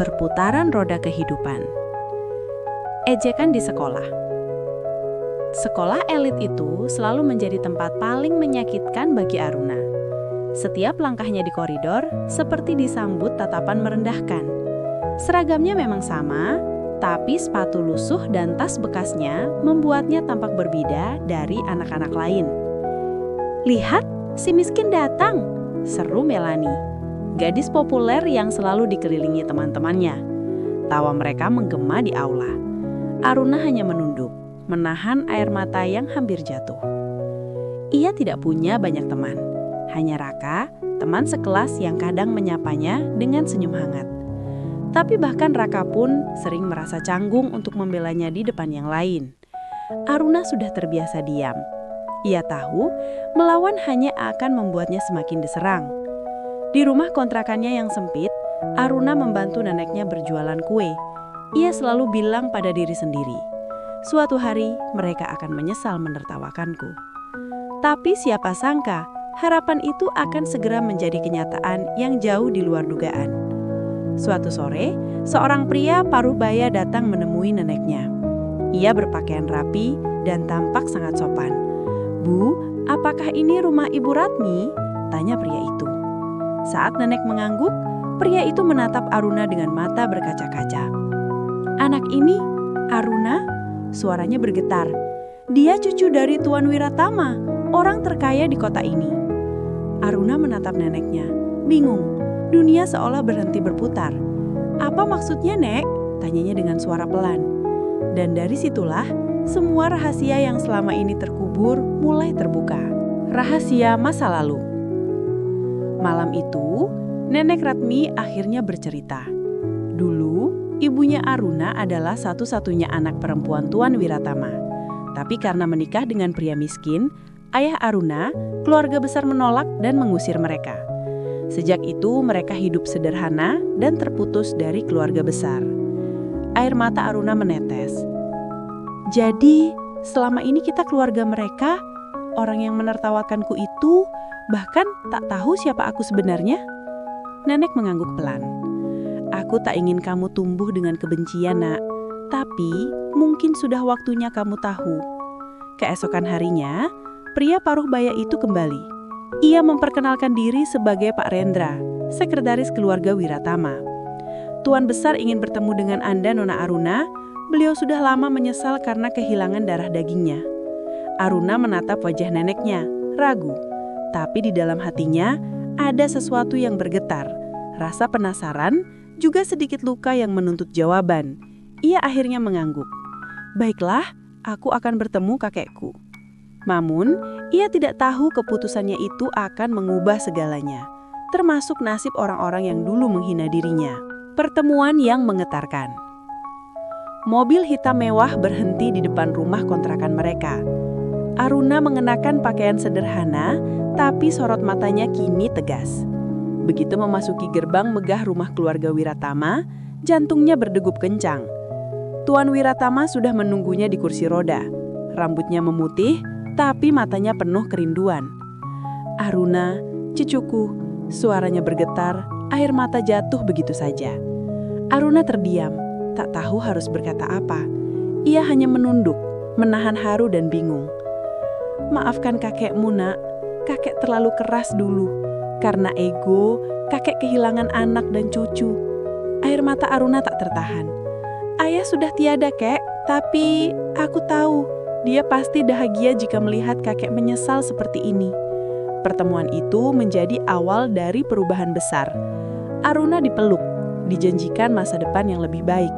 Perputaran roda kehidupan. Ejekan di sekolah. Sekolah elit itu selalu menjadi tempat paling menyakitkan bagi Aruna. Setiap langkahnya di koridor seperti disambut tatapan merendahkan. Seragamnya memang sama, tapi sepatu lusuh dan tas bekasnya membuatnya tampak berbeda dari anak-anak lain. "Lihat, si miskin datang," seru Melanie, gadis populer yang selalu dikelilingi teman-temannya. Tawa mereka menggema di aula. Aruna hanya menunduk, menahan air mata yang hampir jatuh. Ia tidak punya banyak teman, hanya Raka, teman sekelas yang kadang menyapanya dengan senyum hangat. Tapi bahkan Raka pun sering merasa canggung untuk membelanya di depan yang lain. Aruna sudah terbiasa diam. Ia tahu melawan hanya akan membuatnya semakin diserang. Di rumah kontrakannya yang sempit, Aruna membantu neneknya berjualan kue. Ia selalu bilang pada diri sendiri, "Suatu hari mereka akan menyesal menertawakanku." Tapi siapa sangka, harapan itu akan segera menjadi kenyataan yang jauh di luar dugaan. Suatu sore, seorang pria paruh baya datang menemui neneknya. Ia berpakaian rapi dan tampak sangat sopan. "Bu, apakah ini rumah Ibu Ratmi?" tanya pria itu. Saat nenek mengangguk, pria itu menatap Aruna dengan mata berkaca-kaca. "Anak ini, Aruna?" Suaranya bergetar. "Dia cucu dari Tuan Wiratama, orang terkaya di kota ini." Aruna menatap neneknya, bingung. Dunia seolah berhenti berputar. "Apa maksudnya, Nek?" tanyanya dengan suara pelan. Dan dari situlah, semua rahasia yang selama ini terkubur mulai terbuka. Rahasia masa lalu. Malam itu, Nenek Ratmi akhirnya bercerita. Dulu, ibunya Aruna adalah satu-satunya anak perempuan Tuan Wiratama. Tapi karena menikah dengan pria miskin, ayah Aruna, keluarga besar menolak dan mengusir mereka. Sejak itu, mereka hidup sederhana dan terputus dari keluarga besar. Air mata Aruna menetes. "Jadi, selama ini kita keluarga mereka, orang yang menertawakanku itu bahkan tak tahu siapa aku sebenarnya?" Nenek mengangguk pelan. "Aku tak ingin kamu tumbuh dengan kebencian, Nak. Tapi mungkin sudah waktunya kamu tahu." Keesokan harinya, pria paruh baya itu kembali. Ia memperkenalkan diri sebagai Pak Rendra, sekretaris keluarga Wiratama. "Tuan besar ingin bertemu dengan Anda, Nona Aruna. Beliau sudah lama menyesal karena kehilangan darah dagingnya." Aruna menatap wajah neneknya, ragu. Tapi di dalam hatinya ada sesuatu yang bergetar, rasa penasaran, juga sedikit luka yang menuntut jawaban. Ia akhirnya mengangguk. "Baiklah, aku akan bertemu kakekku." Namun, ia tidak tahu keputusannya itu akan mengubah segalanya, termasuk nasib orang-orang yang dulu menghina dirinya. Pertemuan yang menggetarkan. Mobil hitam mewah berhenti di depan rumah kontrakan mereka. Aruna mengenakan pakaian sederhana, tapi sorot matanya kini tegas. Begitu memasuki gerbang megah rumah keluarga Wiratama, jantungnya berdegup kencang. Tuan Wiratama sudah menunggunya di kursi roda. Rambutnya memutih, tapi matanya penuh kerinduan. "Aruna, cucuku," suaranya bergetar, air mata jatuh begitu saja. Aruna terdiam, tak tahu harus berkata apa. Ia hanya menunduk, menahan haru dan bingung. "Maafkan kakekmu, Nak. Kakek terlalu keras dulu. Karena ego, kakek kehilangan anak dan cucu." Air mata Aruna tak tertahan. "Ayah sudah tiada, Kek. Tapi aku tahu dia pasti bahagia jika melihat kakek menyesal seperti ini." Pertemuan itu menjadi awal dari perubahan besar. Aruna dipeluk, dijanjikan masa depan yang lebih baik.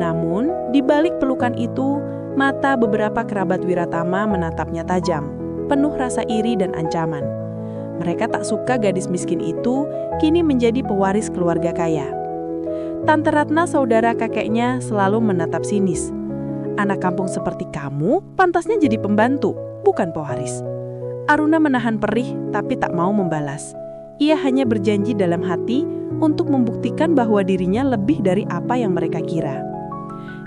Namun, di balik pelukan itu, mata beberapa kerabat Wiratama menatapnya tajam, penuh rasa iri dan ancaman. Mereka tak suka gadis miskin itu kini menjadi pewaris keluarga kaya. Tante Ratna, saudara kakeknya, selalu menatap sinis. "Anak kampung seperti kamu pantasnya jadi pembantu, bukan pewaris." Aruna menahan perih tapi tak mau membalas. Ia hanya berjanji dalam hati untuk membuktikan bahwa dirinya lebih dari apa yang mereka kira.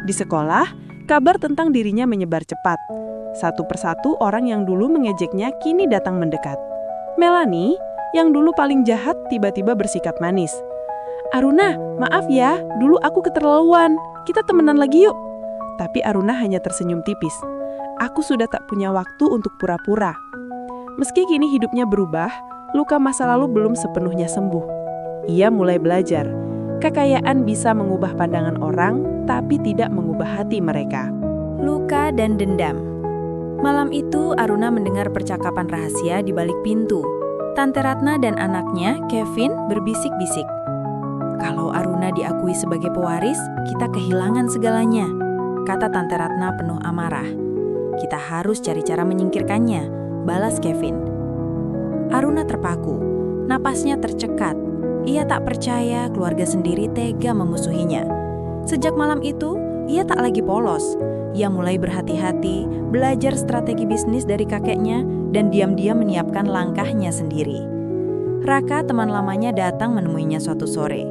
Di sekolah, kabar tentang dirinya menyebar cepat. Satu persatu orang yang dulu mengejeknya kini datang mendekat. Melanie, yang dulu paling jahat, tiba-tiba bersikap manis. "Aruna, maaf ya, dulu aku keterlaluan. Kita temenan lagi yuk." Tapi Aruna hanya tersenyum tipis. "Aku sudah tak punya waktu untuk pura-pura." Meski kini hidupnya berubah, luka masa lalu belum sepenuhnya sembuh. Ia mulai belajar, kekayaan bisa mengubah pandangan orang, tapi tidak mengubah hati mereka. Luka dan dendam. Malam itu Aruna mendengar percakapan rahasia di balik pintu. Tante Ratna dan anaknya, Kevin, berbisik-bisik. "Kalau Aruna diakui sebagai pewaris, kita kehilangan segalanya," kata Tante Ratna penuh amarah. "Kita harus cari cara menyingkirkannya," balas Kevin. Aruna terpaku, napasnya tercekat. Ia tak percaya keluarga sendiri tega memusuhinya. Sejak malam itu, ia tak lagi polos. Ia mulai berhati-hati, belajar strategi bisnis dari kakeknya, dan diam-diam menyiapkan langkahnya sendiri. Raka, teman lamanya, datang menemuinya suatu sore.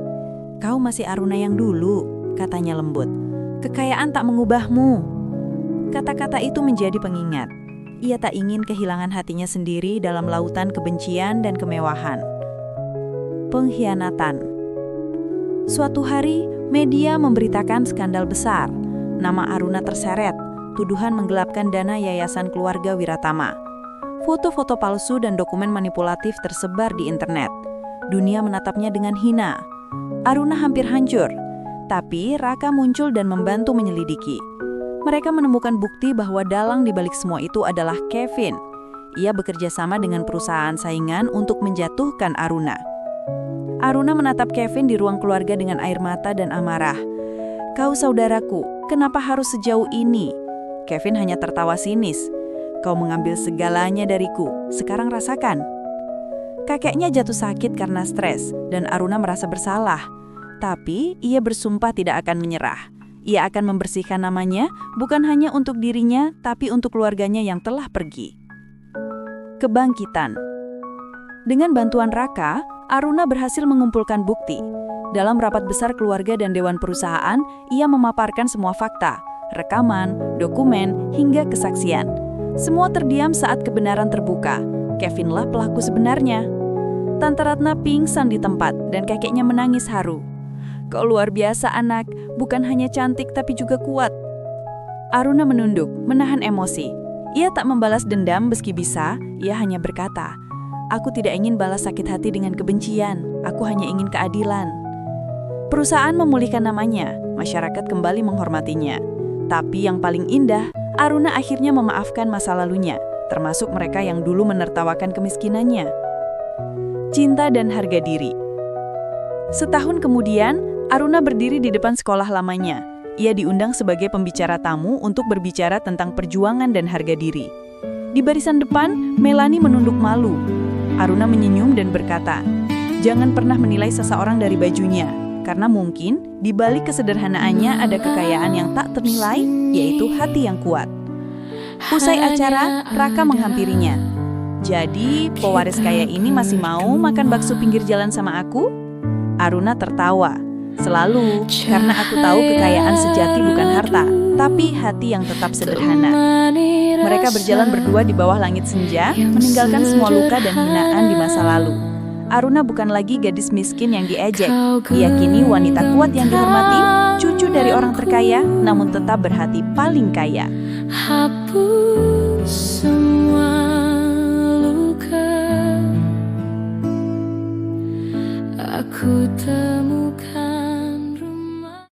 "Kau masih Aruna yang dulu," katanya lembut. "Kekayaan tak mengubahmu." Kata-kata itu menjadi pengingat. Ia tak ingin kehilangan hatinya sendiri dalam lautan kebencian dan kemewahan. Pengkhianatan. Suatu hari, media memberitakan skandal besar. Nama Aruna terseret, tuduhan menggelapkan dana Yayasan Keluarga Wiratama. Foto-foto palsu dan dokumen manipulatif tersebar di internet. Dunia menatapnya dengan hina. Aruna hampir hancur, tapi Raka muncul dan membantu menyelidiki. Mereka menemukan bukti bahwa dalang di balik semua itu adalah Kevin. Ia bekerja sama dengan perusahaan saingan untuk menjatuhkan Aruna. Aruna menatap Kevin di ruang keluarga dengan air mata dan amarah. "Kau saudaraku, kenapa harus sejauh ini?" Kevin hanya tertawa sinis. "Kau mengambil segalanya dariku, sekarang rasakan." Kakeknya jatuh sakit karena stres dan Aruna merasa bersalah. Tapi ia bersumpah tidak akan menyerah. Ia akan membersihkan namanya bukan hanya untuk dirinya, tapi untuk keluarganya yang telah pergi. Kebangkitan. Dengan bantuan Raka, Aruna berhasil mengumpulkan bukti. Dalam rapat besar keluarga dan dewan perusahaan, ia memaparkan semua fakta, rekaman, dokumen, hingga kesaksian. Semua terdiam saat kebenaran terbuka. Kevinlah pelaku sebenarnya. Tante Ratna pingsan di tempat dan kakeknya menangis haru. "Kau luar biasa anak, bukan hanya cantik tapi juga kuat." Aruna menunduk, menahan emosi. Ia tak membalas dendam meski bisa, ia hanya berkata, "Aku tidak ingin balas sakit hati dengan kebencian, aku hanya ingin keadilan." Perusahaan memulihkan namanya, masyarakat kembali menghormatinya. Tapi yang paling indah, Aruna akhirnya memaafkan masa lalunya, termasuk mereka yang dulu menertawakan kemiskinannya. Cinta dan harga diri. Setahun kemudian, Aruna berdiri di depan sekolah lamanya. Ia diundang sebagai pembicara tamu untuk berbicara tentang perjuangan dan harga diri. Di barisan depan, Melani menunduk malu. Aruna menyenyum dan berkata, "Jangan pernah menilai seseorang dari bajunya, karena mungkin di balik kesederhanaannya ada kekayaan yang tak ternilai, yaitu hati yang kuat." Usai acara, Raka menghampirinya. "Jadi, pewaris kaya ini masih mau makan bakso pinggir jalan sama aku?" Aruna tertawa. "Selalu, karena aku tahu kekayaan sejati bukan harta, tapi hati yang tetap sederhana." Mereka berjalan berdua di bawah langit senja, meninggalkan semua luka dan hinaan di masa lalu. Aruna bukan lagi gadis miskin yang diejek. Ia kini wanita kuat yang dihormati, cucu dari orang terkaya, namun tetap berhati paling kaya. Hapus semua luka, aku temukan